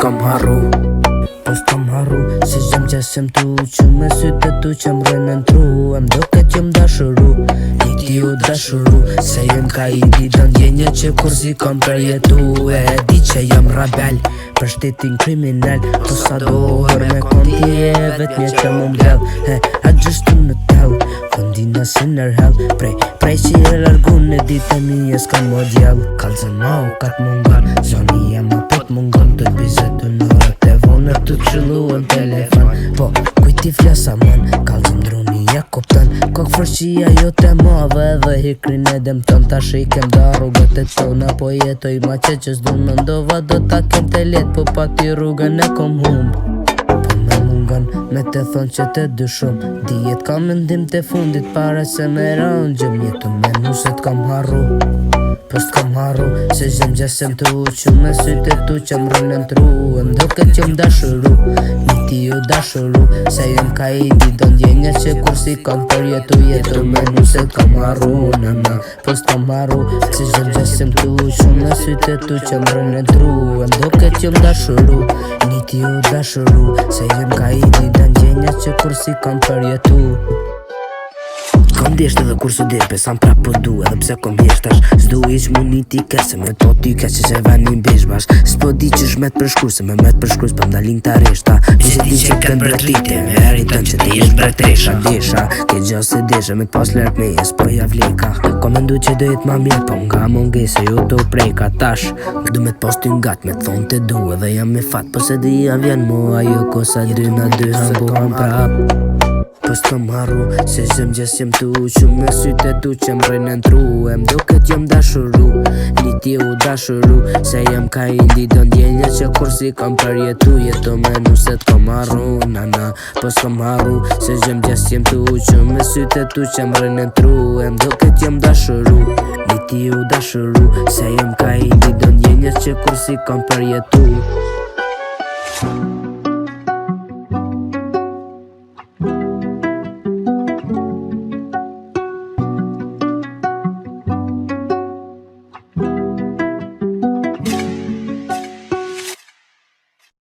s'kam harru. Po s'kam harru, se gjem gjesem tu që me sytë tu që m'rënën tru. Em doket që m'dashuru, një ti u dashuru. Se jem ka i di do ndjenje që kur si kam përjetu. E di që jam rabel për shtetin kriminal. Po sa doher me konti e vetmje që më mbledh. A gjështu në tel, kondina si nër hell. Prej që e largun në ditë e mi e s'kam më djell. Kalzën ma u katë mungan, zoni e ma pët mungan. Të bizet të nërët e vonër të qëlluën telefon. Po, kujti flesa man, kalzën droni ja koptan. Kok fërshia jo të mave dhe hikrin e dem ton. Ta shikem da rrugët e tona, po jetoj ma që s'du në ndova. Do ta kem të let, po pa ti rrugën e kom humb. Po me mungan, me të thonë që të dyshum. Dijet kam mendim të fundit pare se me ranë. Gjëm jetu me nuset kam harru. Po s'kam harru, se gjem gjesem tu që me sytë tu që m'rënën tru. Em doket që m'dashuru, një ti u dashuru. Se jem ka i di do ndjenje që kur si kam përjetu. Jetu me nuset kam harru, nana. Po s'kam harru, se gjem gjesem tu që me sytë tu që m'rënën tru. Em doket që m'dashuru, një ti u dashuru. Se jem ka i di do ndjenje që kur si kam përjetu. Kom desht edhe kur së dir, pesam prap po du edhe pse kom heshtash. S'du iq mu një ti kese, me to ty kese që venin bish bash. S'po di që shmet për shkur, se me met për shkur s'pa mdalin të areshta. Që ti që këtë bërtrite, me eritën që ti ish bërtresha. Desha, ke gjas se desha, me t'pas lërk me jes, po ja vleka. Kom mendu që do jet ma mirë, po nga mungi se ju të prejka tash. Du me t'pas ty ngat, me t'thon të du edhe jam me fat. Po se di ja vjen mu, ajo kosa 2-2 hambuan prap. Po s'kam harru, se gjem gjesem tu që me sytë tu që m'rënën tru. Em doket jam dashuru, një ti u dashuru. Se jam ka i ndi do ndjenje që kur si kam përjetu. Jetu me nuset kam harru, nana. Po s'kam harru, se gjem gjesem tu që me sytë tu që m'rënën tru. Em doket jam dashuru, një ti u dashuru. Se jam ka i ndi do ndjenje që kur si kam përjetu.